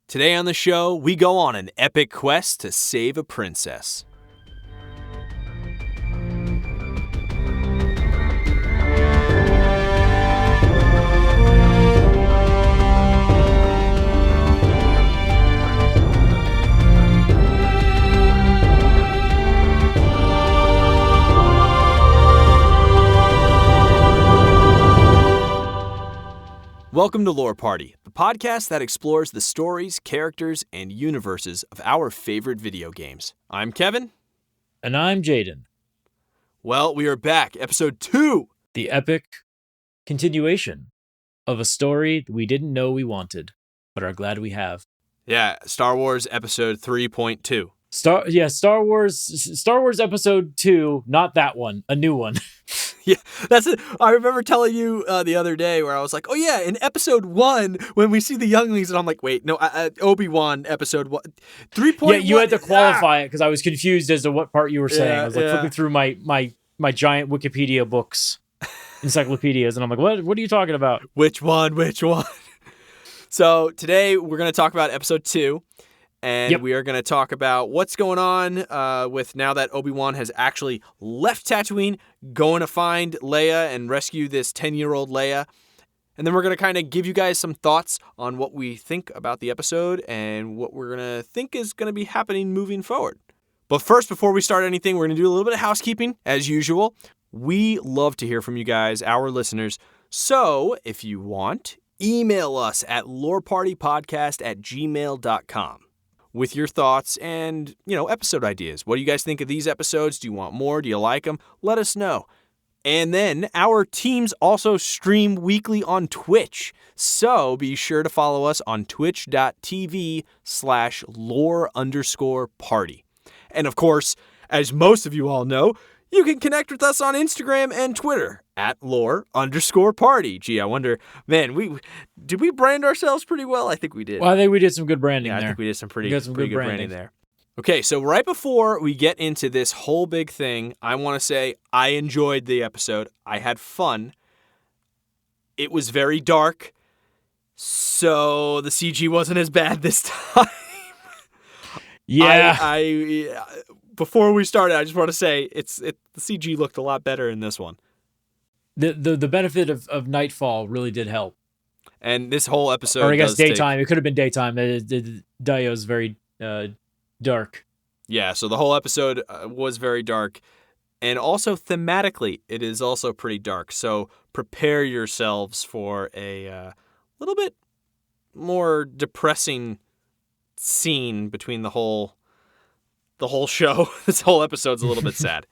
Today on the show, we go on an epic quest to save a princess. Welcome to Lore Party, the podcast that explores the stories, characters, and universes of our favorite video games. I'm Kevin. And I'm Jaden. Well, we are back, episode 2. The epic continuation of a story we didn't know we wanted, but are glad we have. Yeah, Star Wars episode 3.2. Star Wars episode 2, not that one, a new one. Yeah, that's it. I remember telling you the other day where I was like, oh yeah, in episode 1, when we see the younglings, and I'm like, wait, no, Obi-Wan episode 1, 3.1. Yeah, you had to qualify it because I was confused as to what part you were saying. I was like flipping through my giant Wikipedia books, encyclopedias, and I'm like, what are you talking about? Which one? So today we're going to talk about episode 2. And we are going to talk about what's going on with now that Obi-Wan has actually left Tatooine, going to find Leia and rescue this 10-year-old Leia. And then we're going to kind of give you guys some thoughts on what we think about the episode and what we're going to think is going to be happening moving forward. But first, before we start anything, we're going to do a little bit of housekeeping, as usual. We love to hear from you guys, our listeners. So if you want, email us at lorepartypodcast@gmail.com. with your thoughts and, episode ideas. What do you guys think of these episodes? Do you want more? Do you like them? Let us know. And then our teams also stream weekly on Twitch. So be sure to follow us on twitch.tv/lore_party. And of course, as most of you all know, you can connect with us on Instagram and Twitter @lore_party. Gee, I wonder, man, did we brand ourselves pretty well? I think we did. Well, I think we did some good branding there. I think we did some pretty good branding there. Okay, so right before we get into this whole big thing, I want to say I enjoyed the episode. I had fun. It was very dark, so the CG wasn't as bad this time. Yeah. Before we started, I just want to say the CG looked a lot better in this one. The benefit of Nightfall really did help. And this whole episode, or I guess daytime. It could have been daytime. The Dio's very dark. Yeah, so the whole episode was very dark. And also thematically, it is also pretty dark. So prepare yourselves for a little bit more depressing scene between the whole show. This whole episode's a little bit sad.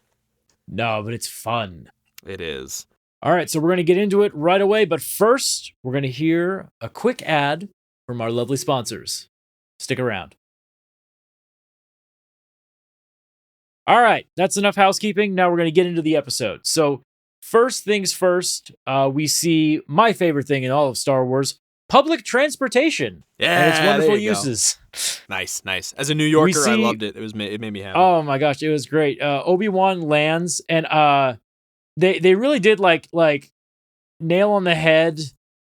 No, but it's fun. It is. All right, so we're going to get into it right away. But first, we're going to hear a quick ad from our lovely sponsors. Stick around. All right, that's enough housekeeping. Now we're going to get into the episode. So first things first, we see my favorite thing in all of Star Wars, public transportation. Yeah, and its wonderful uses. Nice. As a New Yorker, I loved it. It made me happy. Oh my gosh, it was great. Obi-Wan lands, and they really did like nail on the head.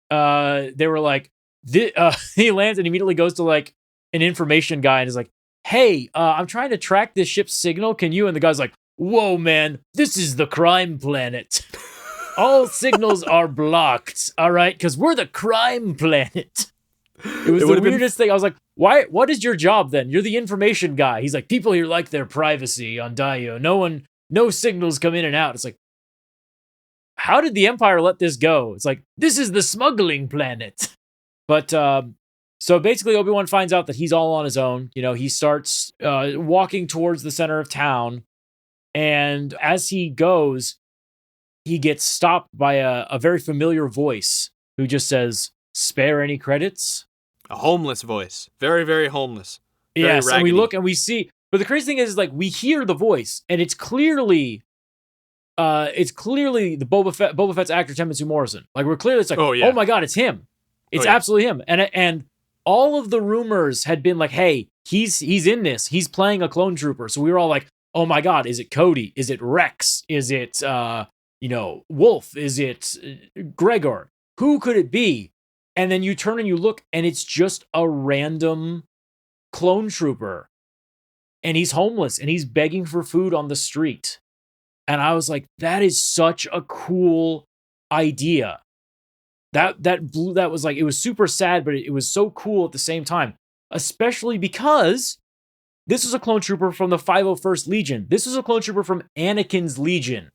They were like, he lands and immediately goes to like an information guy and is like, hey, I'm trying to track this ship's signal. Can you? And the guy's like, whoa, man, this is the crime planet. All signals are blocked, all right? Because we're the crime planet. It was the weirdest thing. I was like, why? What is your job then? You're the information guy. He's like, people here like their privacy on Dio. No signals come in and out. It's like, how did the Empire let this go? It's like, this is the smuggling planet. But so basically Obi-Wan finds out that he's all on his own. He starts walking towards the center of town. And as he goes, he gets stopped by a very familiar voice who just says, spare any credits? A homeless voice. Very, very homeless. Very yes, raggedy. And we look and we see, but the crazy thing is like we hear the voice, and it's clearly the Boba Fett's actor Timothy Morrison. Like it's like, oh my god, it's him. It's absolutely him. And all of the rumors had been like, hey, he's in this. He's playing a clone trooper. So we were all like, oh my god, is it Cody? Is it Rex? Is it Wolf? Is it Gregor? Who could it be? And then you turn and you look, and it's just a random clone trooper. And he's homeless, and he's begging for food on the street. And I was like, that is such a cool idea. That was like, it was super sad, but it was so cool at the same time. Especially because this was a clone trooper from the 501st Legion. This was a clone trooper from Anakin's Legion.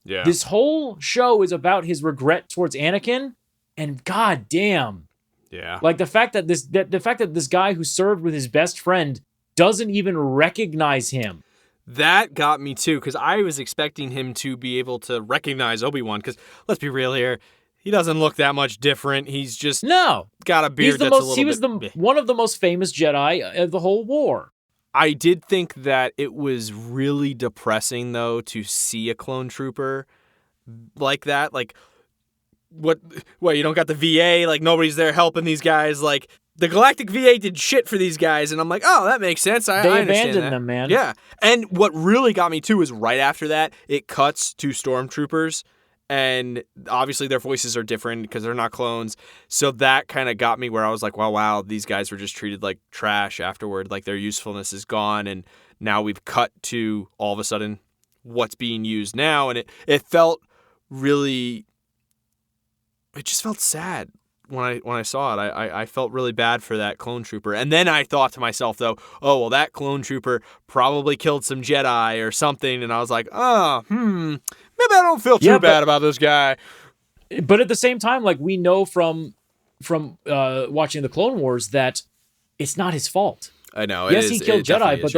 Yeah. This whole show is about his regret towards Anakin, and god damn. Yeah. Like the fact that this guy who served with his best friend doesn't even recognize him. That got me too, because I was expecting him to be able to recognize Obi-Wan, because let's be real here, he doesn't look that much different. He's just got a beard he was one of the most famous Jedi of the whole war. I did think that it was really depressing, though, to see a clone trooper like that. Like, what, you don't got the VA? Like, nobody's there helping these guys? Like, the Galactic VA did shit for these guys, and I'm like, oh, that makes sense. I understand abandoned them, man. Yeah. And what really got me, too, is right after that, it cuts to stormtroopers, and obviously their voices are different because they're not clones. So that kind of got me where I was like, wow, these guys were just treated like trash afterward. Like, their usefulness is gone, and now we've cut to, all of a sudden, what's being used now. And it felt really... It just felt sad. When I saw it, I felt really bad for that clone trooper. And then I thought to myself, though, oh, well, that clone trooper probably killed some Jedi or something. And I was like, maybe I don't feel too bad about this guy. But at the same time, like, we know from watching the Clone Wars that it's not his fault. I know. Yes, he killed Jedi, but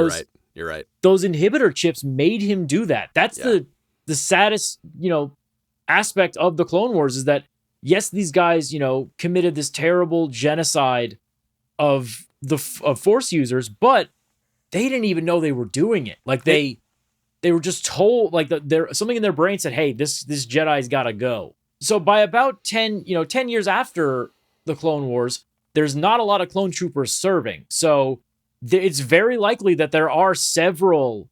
you're right. Those inhibitor chips made him do that. That's the saddest, aspect of the Clone Wars is that, yes, these guys, committed this terrible genocide of Force users, but they didn't even know they were doing it. Like they were just told, like something in their brain said, "Hey, this Jedi's got to go." So by about 10 years after the Clone Wars, there's not a lot of clone troopers serving. So it's very likely that there are several,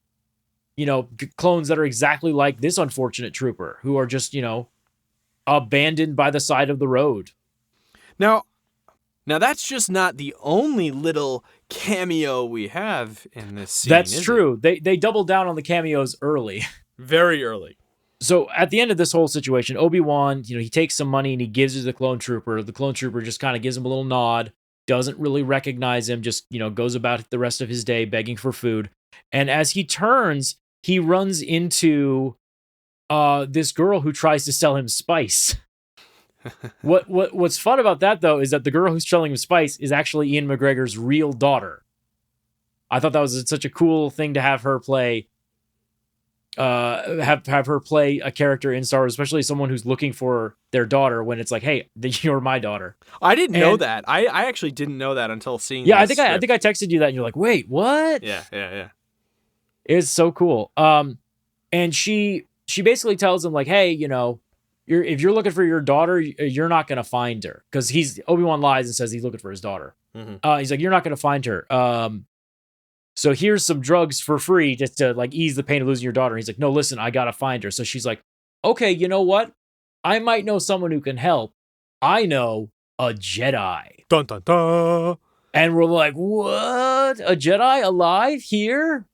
clones that are exactly like this unfortunate trooper who are just, abandoned by the side of the road. Now that's just not the only little cameo we have in this scene. That's true. They doubled down on the cameos early. Very early. So at the end of this whole situation, Obi-Wan, he takes some money and he gives it to the clone trooper. The clone trooper just kind of gives him a little nod, doesn't really recognize him, just, goes about the rest of his day begging for food. And as he turns, he runs into this girl who tries to sell him spice. What's fun about that, though, is that the girl who's selling him spice is actually Ian McGregor's real daughter. I thought that was such a cool thing to have her play. Have her play a character in Star Wars, especially someone who's looking for their daughter when it's like, hey, you're my daughter. I didn't know that. I actually didn't know that until seeing. Yeah, I think I texted you that, and you're like, wait, what? Yeah. It's so cool. And she basically tells him, like, hey, if you're looking for your daughter, you're not going to find her. Because Obi-Wan lies and says he's looking for his daughter. Mm-hmm. He's like, you're not going to find her. So here's some drugs for free just to, like, ease the pain of losing your daughter. He's like, no, listen, I got to find her. So she's like, okay, you know what? I might know someone who can help. I know a Jedi. Dun, dun, dun. And we're like, what? A Jedi alive here?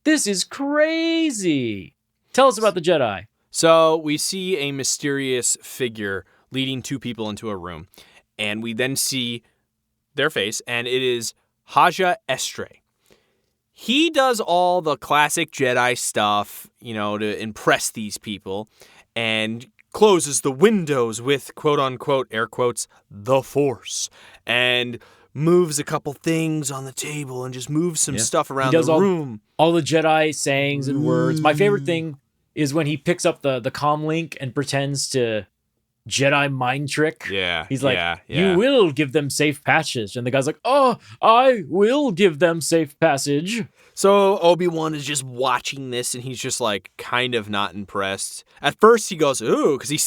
This is crazy. Tell us about the Jedi. So we see a mysterious figure leading two people into a room, and we then see their face, and it is Haja Estre. He does all the classic Jedi stuff, to impress these people, and closes the windows with, quote-unquote, air quotes, the Force, and moves a couple things on the table and just moves some stuff around the room. All the Jedi sayings and words. My favorite thing is when he picks up the comm link and pretends to Jedi mind trick. Yeah. He's like, you will give them safe passage. And the guy's like, oh, I will give them safe passage. So Obi-Wan is just watching this, and he's just like kind of not impressed. At first he goes, ooh, because he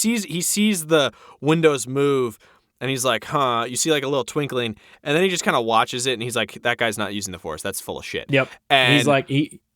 sees the windows move, and he's like, huh, you see like a little twinkling, and then he just kind of watches it, and he's like, that guy's not using the Force. That's full of shit. Yep. And he's like,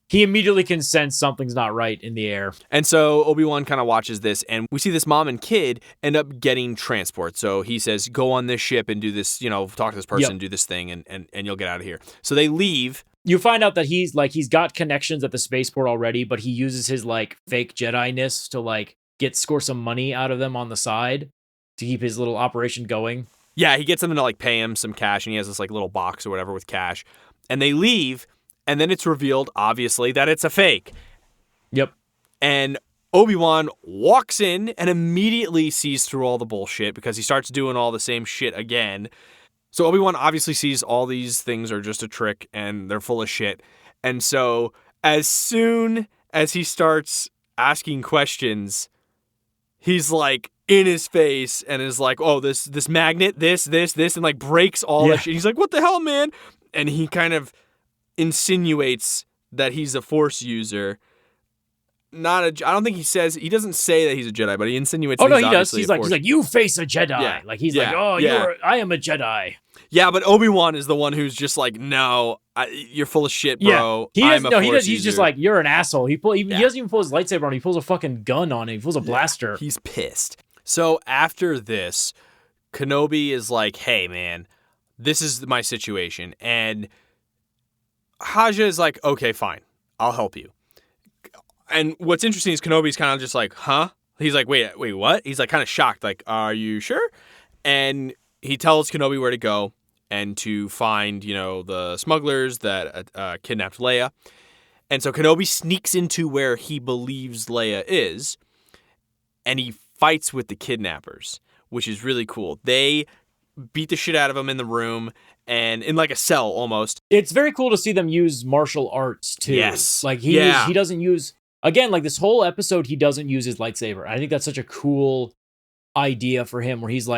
he immediately can sense something's not right in the air. And so Obi-Wan kind of watches this, and we see this mom and kid end up getting transport. So he says, go on this ship and do this, talk to this person, do this thing, and you'll get out of here. So they leave. You find out that he's got connections at the spaceport already, but he uses his fake Jedi-ness to score some money out of them on the side to keep his little operation going. Yeah, he gets them to pay him some cash, and he has this little box or whatever with cash. And they leave. And then it's revealed, obviously, that it's a fake. Yep. And Obi-Wan walks in and immediately sees through all the bullshit because he starts doing all the same shit again. So Obi-Wan obviously sees all these things are just a trick and they're full of shit. And so as soon as he starts asking questions, he's in his face and is oh, this magnet, this, and breaks all the shit. He's what the hell, man? And he kind of insinuates that he's a Force user. I don't think he doesn't say that he's a Jedi, but he insinuates. Oh that no, he does. He's he's you face a Jedi. Yeah. I am a Jedi. Yeah, but Obi-Wan is the one who's just no, you're full of shit, bro. Yeah. He's just you're an asshole. He doesn't even pull his lightsaber on him. He pulls a fucking gun on him. He pulls a blaster. He's pissed. So after this, Kenobi is hey man, this is my situation, and Haja is okay, fine, I'll help you. And what's interesting is Kenobi's kind of just huh? He's wait, what? He's kind of shocked, are you sure? And he tells Kenobi where to go and to find, the smugglers that kidnapped Leia. And so Kenobi sneaks into where he believes Leia is, and he fights with the kidnappers, which is really cool. They beat the shit out of him in the room and in a cell almost. It's very cool to see them use martial arts too. Yes. He doesn't use, again, this whole episode, he doesn't use his lightsaber. I think that's such a cool idea for him where he's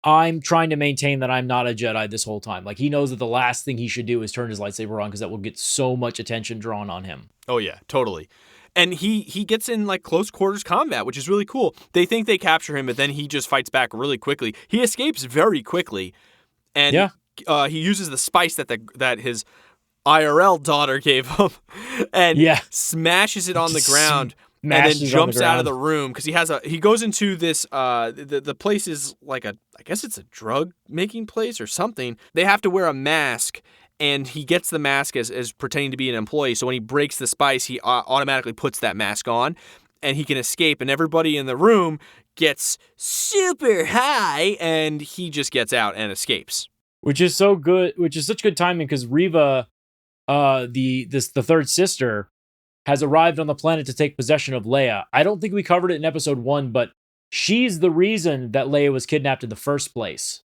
I'm trying to maintain that I'm not a Jedi this whole time. He knows that the last thing he should do is turn his lightsaber on because that will get so much attention drawn on him. Oh yeah, totally. And he gets in close quarters combat, which is really cool. They think they capture him, but then he just fights back really quickly. He escapes very quickly, and he uses the spice that his IRL daughter gave him, and smashes it on the ground, and then jumps out of the room because he goes into this the place is I guess it's a drug making place or something. They have to wear a mask. And he gets the mask as pretending to be an employee. So when he breaks the spice, he automatically puts that mask on. And he can escape. And everybody in the room gets super high. And he just gets out and escapes. Which is so good. Which is such good timing because Reva, the third sister, has arrived on the planet to take possession of Leia. I don't think we covered it in episode 1, but she's the reason that Leia was kidnapped in the first place.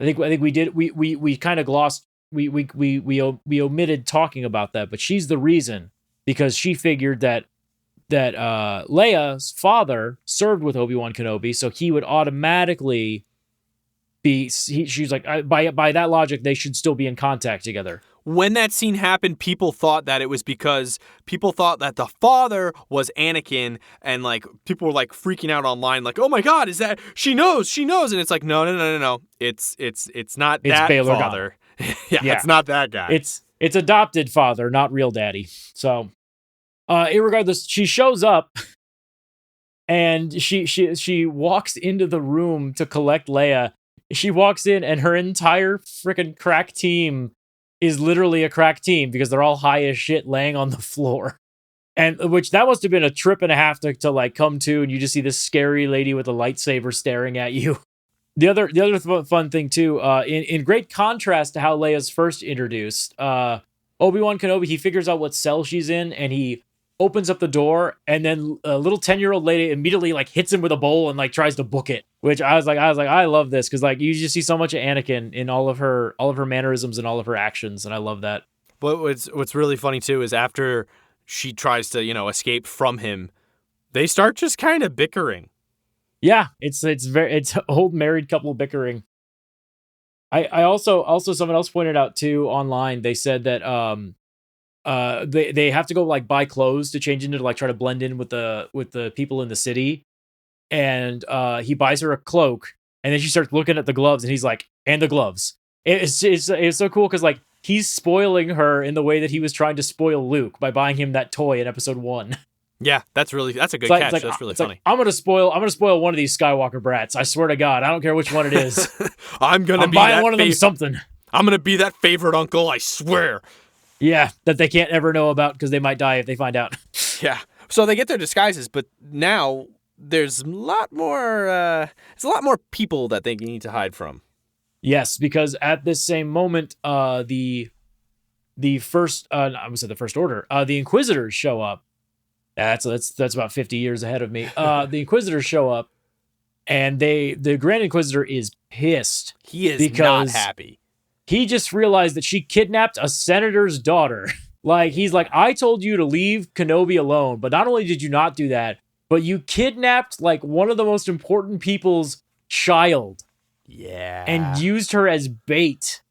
I think we did. We kind of glossed. We omitted talking about that, but she's the reason because she figured that Leia's father served with Obi-Wan Kenobi, so he would automatically be. She's by that logic, they should still be in contact together. When that scene happened, people thought that it was because people thought that the father was Anakin, and people were freaking out online, oh my god, is that she knows, and it's no, it's not that Bail father. Yeah, it's not that guy. It's adopted father, not real daddy. So, irregardless, she shows up and she walks into the room to collect Leia. She walks in and her entire freaking crack team is literally a crack team because they're all high as shit laying on the floor. And that must have been a trip and a half to come to, and you just see this scary lady with a lightsaber staring at you. The other fun thing too, in great contrast to how Leia's first introduced, Obi-Wan Kenobi, he figures out what cell she's in and he opens up the door, and then a little 10-year-old lady immediately hits him with a bowl and tries to book it. Which I was like, I love this because you just see so much of Anakin in all of her mannerisms and all of her actions, and I love that. But what's really funny too is after she tries to escape from him, they start just kind of bickering. Yeah, it's old married couple bickering. I also someone else pointed out too online. They said that they have to go buy clothes to change into try to blend in with the people in the city, and he buys her a cloak, and then she starts looking at the gloves, and he's like, and the gloves. It's so cool because he's spoiling her in the way that he was trying to spoil Luke by buying him that toy in episode 1. Yeah, that's a good catch. That's really funny. I'm gonna spoil one of these Skywalker brats. I swear to God, I don't care which one it is. I'm buying one of them something. I'm gonna be that favorite uncle, I swear. Yeah, that they can't ever know about because they might die if they find out. Yeah. So they get their disguises, but now there's a lot more people that they need to hide from. Yes, because at this same moment, the first I would say the First Order, the Inquisitors show up. That's about 50 years ahead of me. The Inquisitors show up, and the Grand Inquisitor is pissed. He is not happy. He just realized that she kidnapped a senator's daughter. Like, he's like, I told you to leave Kenobi alone, but not only did you not do that, but you kidnapped like one of the most important people's child. Yeah. And used her as bait.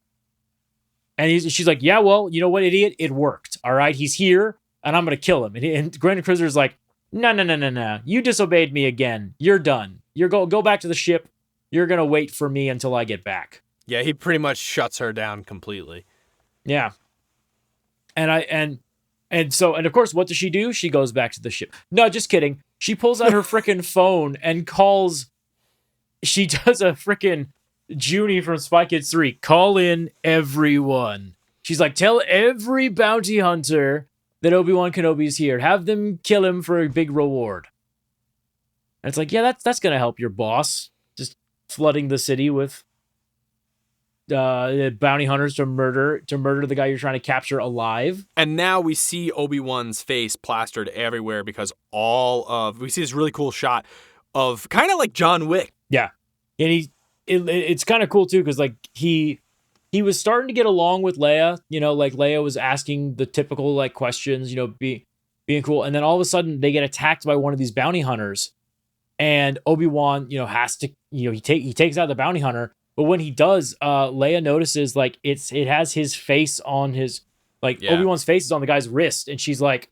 And she's like, yeah, well, you know what, idiot? It worked. All right, he's here, and I'm going to kill him. And Grand Inquisitor's like, no. You disobeyed me again. You're done. Go back to the ship. You're going to wait for me until I get back. Yeah, he pretty much shuts her down completely. Yeah. And of course, what does she do? She goes back to the ship. No, just kidding. She pulls out her frickin' phone and she does a frickin' Junie from Spy Kids 3. Call in everyone. She's like, tell every bounty hunter that Obi-Wan Kenobi's here. Have them kill him for a big reward. And it's like, yeah, that's going to help your boss. Just flooding the city with bounty hunters to murder the guy you're trying to capture alive. And now we see Obi-Wan's face plastered everywhere because we see this really cool shot of kind of like John Wick. Yeah. And it's kind of cool too, because like he was starting to get along with Leia, like Leia was asking the typical like questions, being cool. And then all of a sudden they get attacked by one of these bounty hunters, and Obi-Wan, has to, he takes out the bounty hunter. But when he does, Leia notices like it has his face on his, like Obi-Wan's face is on the guy's wrist. And she's like,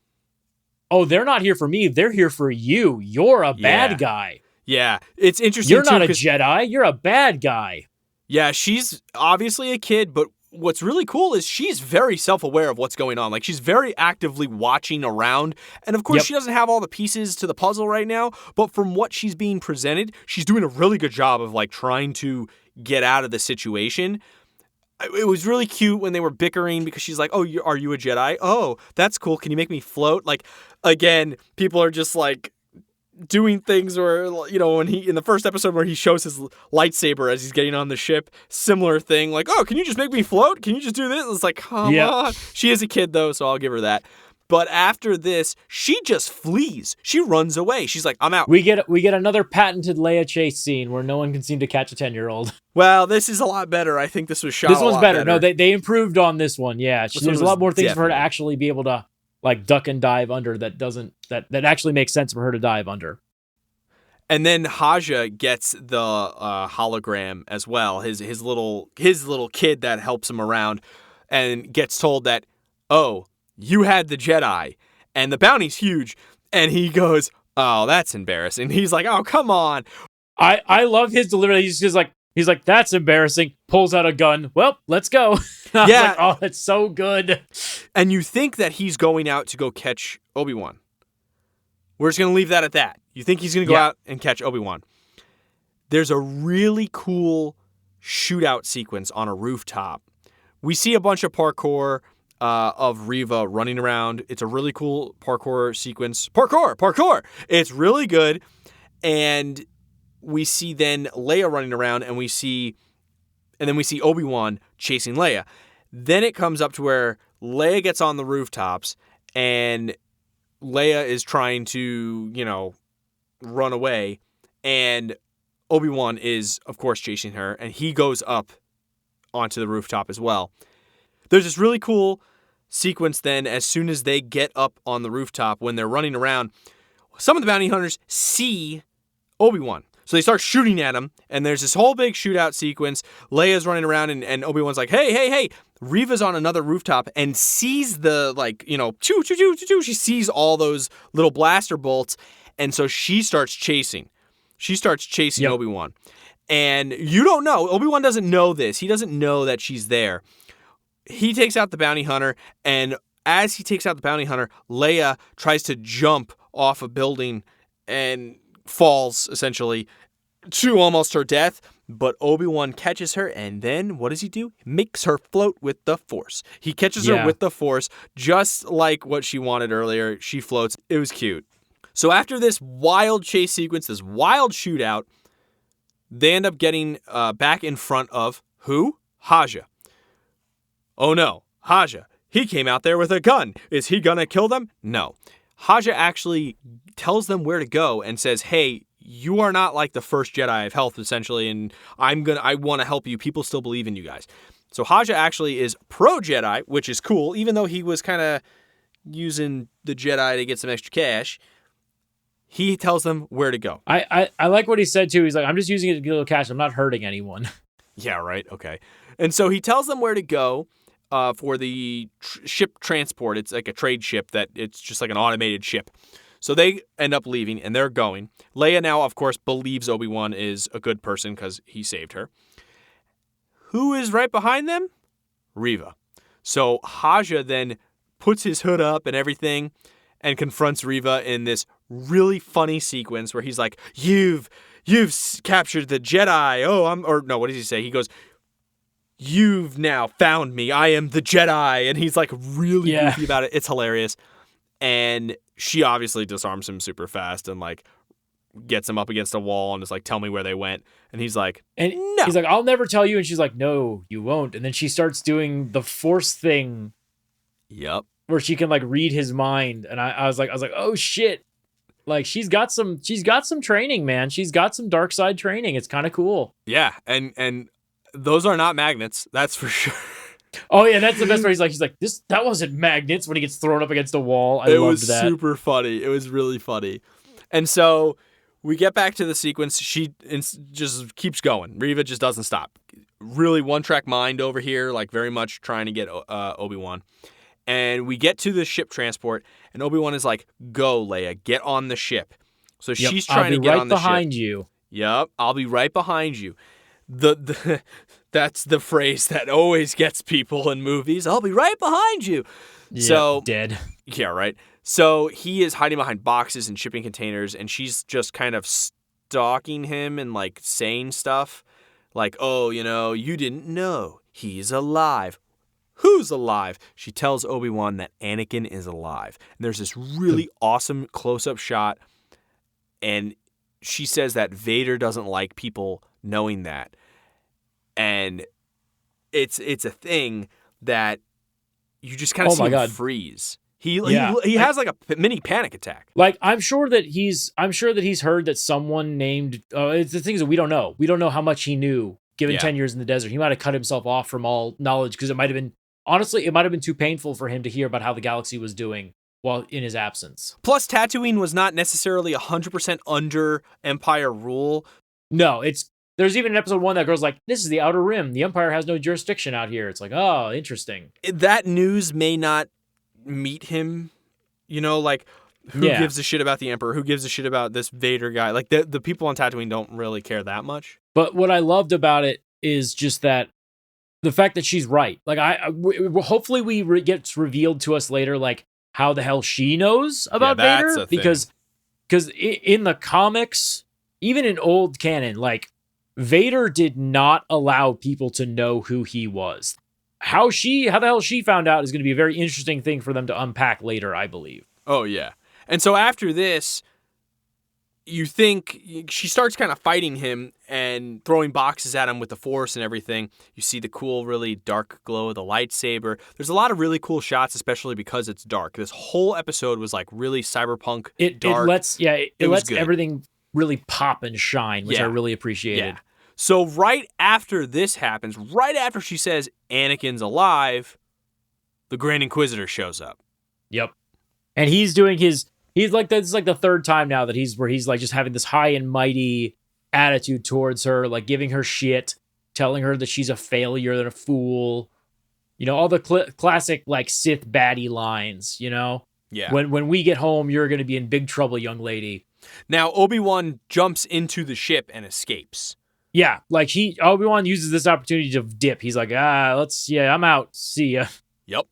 oh, they're not here for me. They're here for you. You're a bad guy. Yeah, it's interesting. You're not a Jedi. You're a bad guy. Yeah, she's obviously a kid, but what's really cool is she's very self-aware of what's going on. Like, she's very actively watching around. And of course, she doesn't have all the pieces to the puzzle right now, but from what she's being presented, she's doing a really good job of like trying to get out of the situation. It was really cute when they were bickering because she's like, oh, are you a Jedi? Oh, that's cool. Can you make me float? Like, again, people are just like doing things where, when in the first episode where he shows his lightsaber as he's getting on the ship, similar thing, like, oh, can you just make me float? Can you just do this? It's like, come on. She is a kid though, so I'll give her that. But after this, she just flees. She runs away. She's like, I'm out. We get another patented Leia chase scene where no one can seem to catch a 10-year-old. Well, this is a lot better. I think this was shot. This one's better. No, they improved on this one. Yeah, there's a lot more things for her to actually be able to like duck and dive under that actually makes sense for her to dive under. And then Haja gets the hologram as well. His little kid that helps him around, and gets told that, oh, you had the Jedi, and the bounty's huge. And he goes, oh, that's embarrassing. He's like, oh, come on. I love his delivery. He's like, that's embarrassing. Pulls out a gun. Well, let's go. Yeah. Like, oh, that's so good. And you think that he's going out to go catch Obi-Wan. We're just going to leave that at that. You think he's going to go out and catch Obi-Wan. There's a really cool shootout sequence on a rooftop. We see a bunch of parkour of Reva running around. It's a really cool parkour sequence. Parkour! It's really good. And we see then Leia running around, and then we see Obi-Wan chasing Leia. Then it comes up to where Leia gets on the rooftops, and Leia is trying to, run away, and Obi-Wan is, of course, chasing her, and he goes up onto the rooftop as well. There's this really cool sequence then, as soon as they get up on the rooftop, when they're running around, some of the bounty hunters see Obi-Wan. So they start shooting at him, and there's this whole big shootout sequence. Leia's running around, and Obi-Wan's like, hey. Reva's on another rooftop and sees the, choo, choo, choo, choo, choo. She sees all those little blaster bolts, and so she starts chasing. Obi-Wan. And you don't know. Obi-Wan doesn't know this. He doesn't know that she's there. he takes out the bounty hunter, and as he takes out the bounty hunter, Leia tries to jump off a building and falls, essentially, to almost her death. But Obi-Wan catches her, and then what does he do? Makes her float with the Force. He catches her with the Force, just like what she wanted earlier. She floats. It was cute. So after this wild chase sequence, this wild shootout, they end up getting back in front of who? Haja. Oh no, Haja. He came out there with a gun. Is he gonna kill them? No. Haja actually tells them where to go and says, hey, you are not like the first Jedi of health, essentially, and I want to help you. People still believe in you guys. So Haja actually is pro-Jedi, which is cool, even though he was kind of using the Jedi to get some extra cash. He tells them where to go. I like what he said, too. He's like, I'm just using it to get a little cash. I'm not hurting anyone. Yeah, right. Okay. And so he tells them where to go for the ship transport. It's like a trade ship that it's just like an automated ship. So they end up leaving, and they're going. Leia now, of course, believes Obi-Wan is a good person because he saved her. Who is right behind them? Reva. So Haja then puts his hood up and everything and confronts Reva in this really funny sequence where he's like, You've captured the Jedi. What does he say? He goes, you've now found me. I am the Jedi. And he's like really goofy about it. It's hilarious. And she obviously disarms him super fast and like gets him up against a wall and is like, tell me where they went. And he's like, no. He's like, I'll never tell you. And she's like, no, you won't. And then she starts doing the Force thing. Yep. Where she can like read his mind. And I was like, oh shit. Like she's got some training, man. She's got some dark side training. It's kind of cool. Yeah. And those are not magnets. That's for sure. Oh yeah, that's the best part. He's like, that wasn't magnets when he gets thrown up against a wall. I loved that. It was super funny. It was really funny. And so we get back to the sequence. She just keeps going. Reva just doesn't stop. Really one-track mind over here, like very much trying to get Obi-Wan. And we get to the ship transport, and Obi-Wan is like, go, Leia, get on the ship. So she's trying to get on the ship. I'll be right behind you. Yep, I'll be right behind you. That's the phrase that always gets people in movies. I'll be right behind you. Yeah, so dead. Yeah, right. So he is hiding behind boxes and shipping containers, and she's just kind of stalking him and like saying stuff like, oh, you didn't know. He's alive. Who's alive? She tells Obi-Wan that Anakin is alive. And there's this really awesome close-up shot, and she says that Vader doesn't like people knowing that. And it's a thing that you just kind of see him freeze. He has like a mini panic attack. Like I'm sure that he's heard that someone named the thing is that we don't know. We don't know how much he knew given 10 years in the desert. He might have cut himself off from all knowledge because it might have been too painful for him to hear about how the galaxy was doing while in his absence. Plus Tatooine was not necessarily 100% under Empire rule. No, there's even an episode 1 that goes like, this is the Outer Rim. The Empire has no jurisdiction out here. It's like, oh, interesting. That news may not meet him, like who gives a shit about the Emperor? Who gives a shit about this Vader guy? Like the people on Tatooine don't really care that much. But what I loved about it is just that the fact that she's right. Like hopefully gets revealed to us later, like how the hell she knows about Vader, because in the comics, even in old canon, like Vader did not allow people to know who he was. How the hell she found out is going to be a very interesting thing for them to unpack later, I believe. Oh, yeah. And so after this, you think she starts kind of fighting him and throwing boxes at him with the Force and everything. You see the cool, really dark glow of the lightsaber. There's a lot of really cool shots, especially because it's dark. This whole episode was like really cyberpunk dark. It lets everything really pop and shine, which I really appreciated. Yeah. So right after this happens, right after she says Anakin's alive, the Grand Inquisitor shows up. Yep. And he's doing this is like the third time now that he's like just having this high and mighty attitude towards her, like giving her shit, telling her that she's a failure and a fool. All the classic like Sith baddie lines, Yeah. When we get home, you're going to be in big trouble, young lady. Now, Obi-Wan jumps into the ship and escapes. Yeah, like Obi-Wan uses this opportunity to dip. He's like, I'm out. See ya. Yep.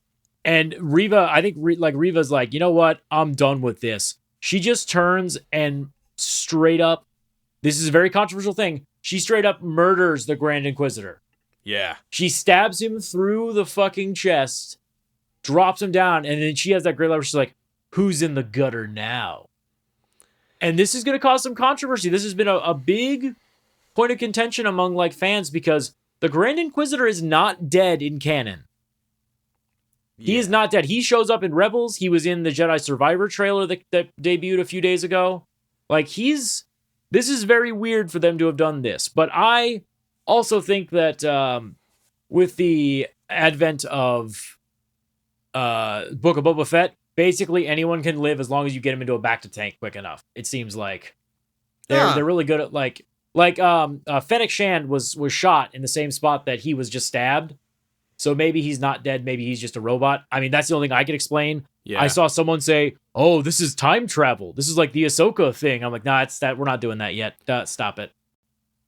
And Reva, I think Reva's like, you know what? I'm done with this. She just turns and straight up, this is a very controversial thing. She straight up murders the Grand Inquisitor. Yeah. She stabs him through the fucking chest, drops him down, and then she has that great line where she's like, who's in the gutter now? And this is going to cause some controversy. This has been a big point of contention among like fans because the Grand Inquisitor is not dead in canon. He is not dead. He shows up in Rebels. He was in the Jedi Survivor trailer that debuted a few days ago. Like this is very weird for them to have done this. But I also think that with the advent of Book of Boba Fett, basically anyone can live as long as you get him into a bacta tank quick enough. It seems like they're really good at like Fennec Shand was shot in the same spot that he was just stabbed. So maybe he's not dead. Maybe he's just a robot. I mean, that's the only thing I could explain. Yeah. I saw someone say, "Oh, this is time travel. This is like the Ahsoka thing." I'm like, "Nah, it's that. We're not doing that yet. Stop it."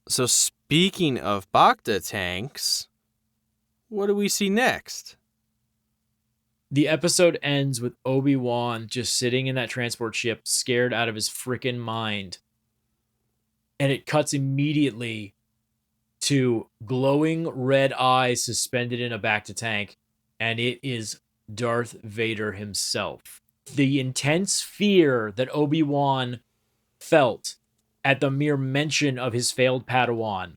So speaking of bacta tanks, what do we see next? The episode ends with Obi-Wan just sitting in that transport ship, scared out of his freaking mind. And it cuts immediately to glowing red eyes suspended in a bacta tank, and it is Darth Vader himself. The intense fear that Obi-Wan felt at the mere mention of his failed Padawan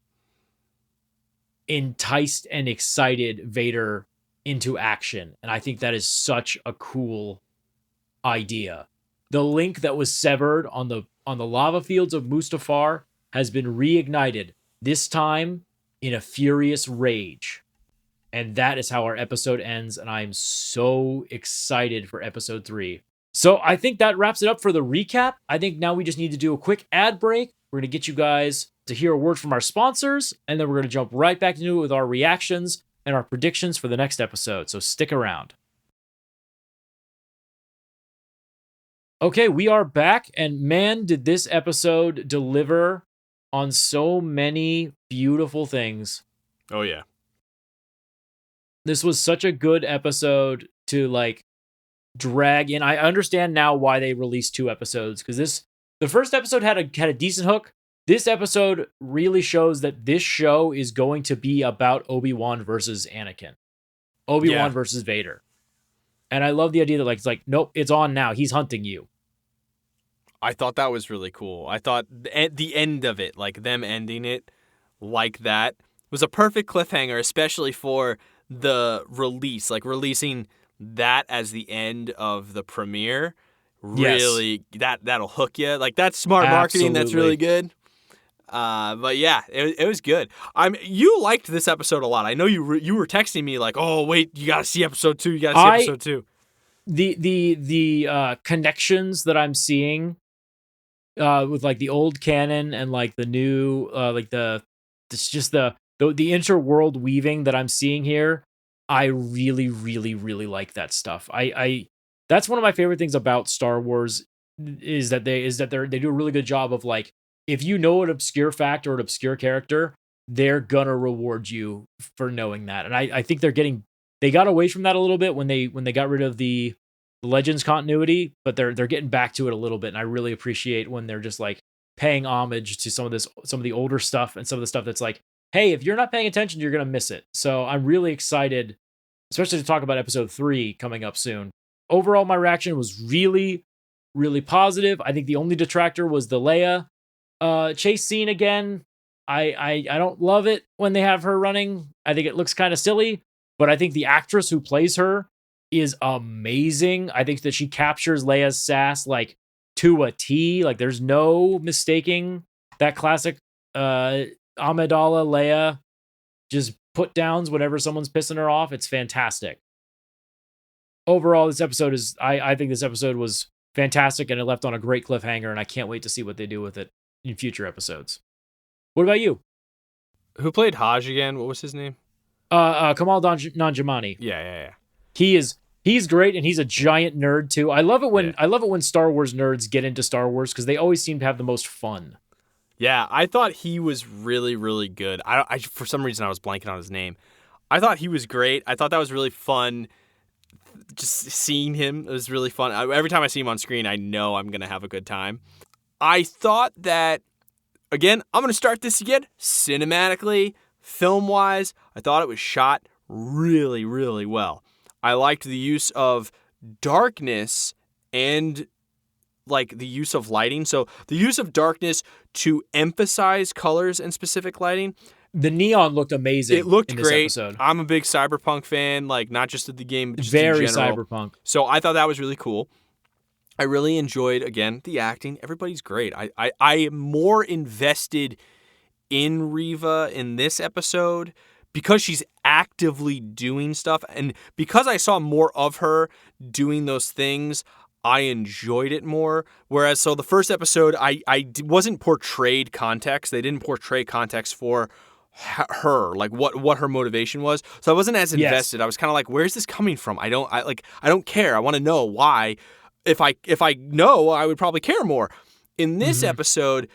enticed and excited Vader into action, and I think that is such a cool idea. The link that was severed on the lava fields of Mustafar has been reignited, this time in a furious rage. And that is how our episode ends, and I'm so excited for episode 3. So I think that wraps it up for the recap. I think now we just need to do a quick ad break. We're going to get you guys to hear a word from our sponsors, and then we're going to jump right back into it with our reactions and our predictions for the next episode. So stick around. Okay, we are back, and man, did this episode deliver on so many beautiful things. Oh, yeah. This was such a good episode to like drag in. I understand now why they released 2 episodes, because the first episode had a decent hook. This episode really shows that this show is going to be about Obi-Wan versus Anakin. Obi-Wan versus Vader. And I love the idea that it's like, nope, it's on now. He's hunting you. I thought that was really cool. I thought the end of it, like them ending it like that, was a perfect cliffhanger, especially for the release. Like releasing that as the end of the premiere. Really, that'll hook you. Like that's smart marketing. That's really good. But yeah, it was good. You liked this episode a lot. I know you were texting me like, "Oh, wait, you got to see episode 2. You got to see episode 2." The connections that I'm seeing with like the old canon and like the new like the interworld weaving that I'm seeing here, I really really really like that stuff. I that's one of my favorite things about Star Wars is that they do a really good job of like, if you know an obscure fact or an obscure character, they're gonna reward you for knowing that. And I think they got away from that a little bit when they got rid of the Legends continuity, but they're getting back to it a little bit. And I really appreciate when they're just like paying homage to some of the older stuff and some of the stuff that's like, hey, if you're not paying attention, you're gonna miss it. So I'm really excited, especially to talk about episode 3 coming up soon. Overall, my reaction was really, really positive. I think the only detractor was the Leia chase scene again. I don't love it when they have her running. I think it looks kind of silly, but I think the actress who plays her is amazing. I think that she captures Leia's sass like to a T. Like there's no mistaking that classic Amidala Leia just put downs whenever someone's pissing her off. It's fantastic. Overall, this episode is I think this episode was fantastic, and it left on a great cliffhanger, and I can't wait to see what they do with it in future episodes. What about you? Who played Haj again? What was his name? Kamal Nanjiani. Yeah. He's great, and he's a giant nerd too. I love it when Star Wars nerds get into Star Wars because they always seem to have the most fun. Yeah, I thought he was really, really good. I for some reason I was blanking on his name. I thought he was great. I thought that was really fun. Just seeing him, it was really fun. Every time I see him on screen, I know I'm gonna have a good time. I thought that, again, I'm gonna start this again. Cinematically, film-wise, I thought it was shot really, really well. I liked the use of darkness and like the use of lighting. So the use of darkness to emphasize colors and specific lighting. The neon looked amazing. It looked in this great. Episode. I'm a big Cyberpunk fan, like not just of the game, but just very in general. Cyberpunk. So I thought that was really cool. I really enjoyed, again, the acting. Everybody's great. I am more invested in Reva in this episode because she's actively doing stuff, and because I saw more of her doing those things, I enjoyed it more. Whereas, so the first episode, I wasn't portrayed context. They didn't portray context for her, like what her motivation was. So I wasn't as invested. I was kind of like, where's this coming from? I don't care. I want to know why. If I know, I would probably care more. In this episode,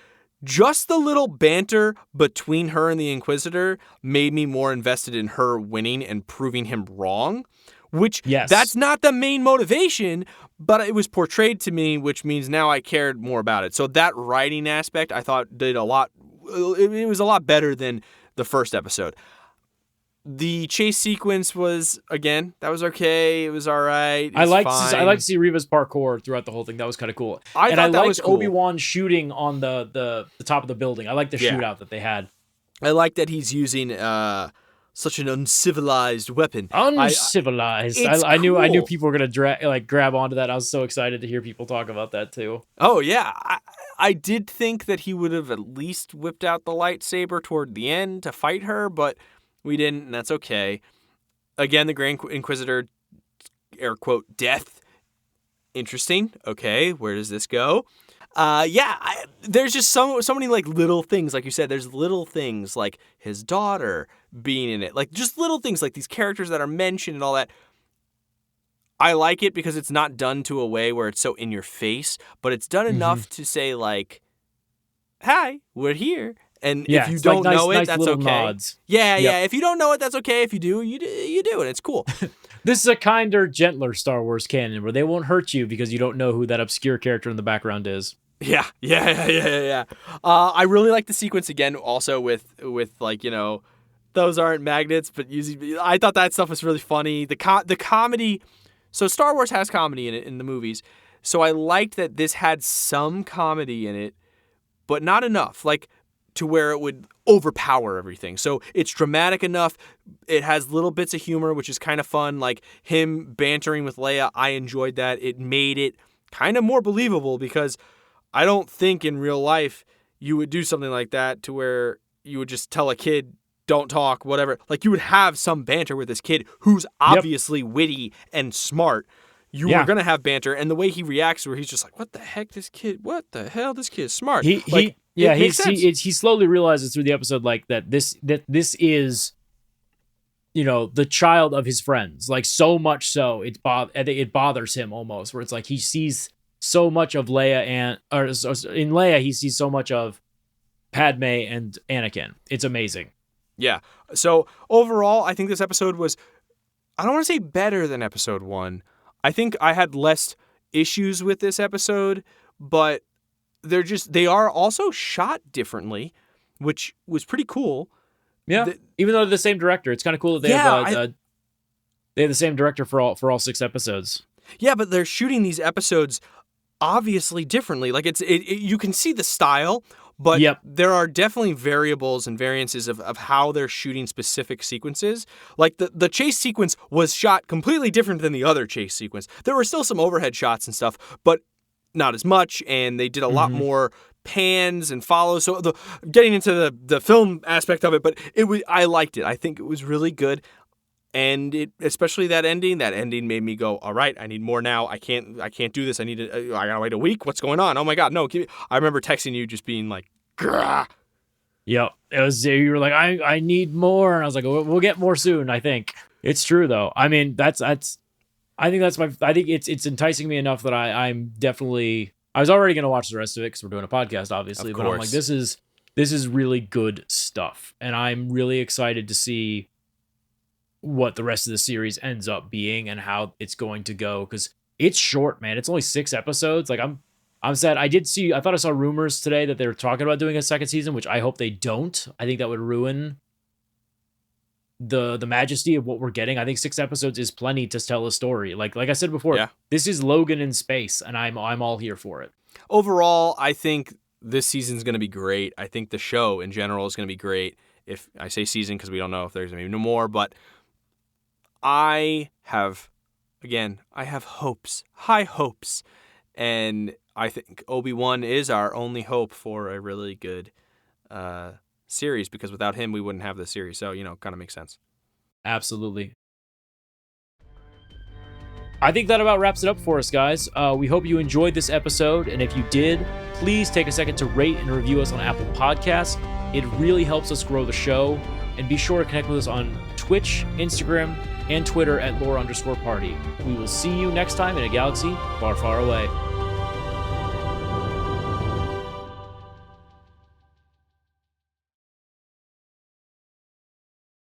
just the little banter between her and the Inquisitor made me more invested in her winning and proving him wrong. Which, that's not the main motivation, but it was portrayed to me, which means now I cared more about it. So that writing aspect, I thought did a lot. It was a lot better than the first episode. The chase sequence was, again, that was okay. It was all right. I like to see Reva's parkour throughout the whole thing. That was kind of cool. I liked cool. Obi-Wan shooting on the top of the building. I like the shootout that they had. I like that he's using such an uncivilized weapon. Uncivilized. I knew people were gonna grab onto that. I was so excited to hear people talk about that too. Oh yeah, I did think that he would have at least whipped out the lightsaber toward the end to fight her, but we didn't, and that's okay. Again, the Grand Inquisitor, air quote, death. Interesting. Okay, where does this go? There's just so many like little things, like you said. There's little things like his daughter being in it, like just little things like these characters that are mentioned and all that. I like it because it's not done to a way where it's so in your face, but it's done enough to say like, "Hi, we're here." And if you don't know it, that's okay. Nods. Yeah. If you don't know it, that's okay. If you do, you do, and it's cool. This is a kinder, gentler Star Wars canon where they won't hurt you because you don't know who that obscure character in the background is. Yeah. I really like the sequence again, also with like, you know, those aren't magnets, but using. I thought that stuff was really funny. The comedy. So Star Wars has comedy in it in the movies, so I liked that this had some comedy in it, but not enough. Like, to where it would overpower everything. So it's dramatic enough. It has little bits of humor, which is kind of fun. Like him bantering with Leia, I enjoyed that. It made it kind of more believable because I don't think in real life you would do something like that to where you would just tell a kid, don't talk, whatever. Like you would have some banter with this kid who's obviously witty and smart. You were going to have banter. And the way he reacts where he's just like, what the hell? This kid is smart. He slowly realizes through the episode like that this is, you know, the child of his friends. Like so much so it bothers him almost, where it's like he sees so much of Leia in Leia he sees so much of Padme and Anakin. It's amazing. Yeah. So overall, I think this episode was, I don't want to say better than episode 1. I think I had less issues with this episode, but they are also shot differently, which was pretty cool. Yeah, even though they're the same director, it's kind of cool that they have the same director for all 6 episodes. Yeah, but they're shooting these episodes obviously differently. Like you can see the style, but there are definitely variables and variances of how they're shooting specific sequences. Like the chase sequence was shot completely different than the other chase sequence. There were still some overhead shots and stuff, but not as much, and they did a lot more pans and follows. So getting into the film aspect of it, but I liked it. I think it was really good. And especially that ending made me go, all right, I need more now. I can't do this. I gotta wait a week. What's going on? Oh my God, no. I remember texting you just being like, grah. Yep. It was, you were like, I need more. And I was like, we'll get more soon, I think. It's true though. I mean, I think it's enticing me enough that I'm definitely, I was already going to watch the rest of it because we're doing a podcast, obviously, but I'm like, this is This is really good stuff, and I'm really excited to see what the rest of the series ends up being and how it's going to go, because it's short, man. It's only 6 episodes. Like, I'm sad. I thought I saw rumors today that they were talking about doing a second season, which I hope they don't. I think that would ruin the majesty of what we're getting. I think 6 episodes is plenty to tell a story. Like I said before, This is Logan in space, and I'm all here for it. Overall, I think this season's going to be great. I think the show in general is going to be great. If I say season, because we don't know if there's going to be no more, but I have hopes, high hopes, and I think Obi-Wan is our only hope for a really good series, because without him, we wouldn't have this series. So, kind of makes sense. Absolutely. I think that about wraps it up for us, guys. We hope you enjoyed this episode, and if you did, please take a second to rate and review us on Apple Podcasts. It really helps us grow the show, and be sure to connect with us on Twitch, Instagram, and Twitter at lore_party. We will see you next time in a galaxy far, far away.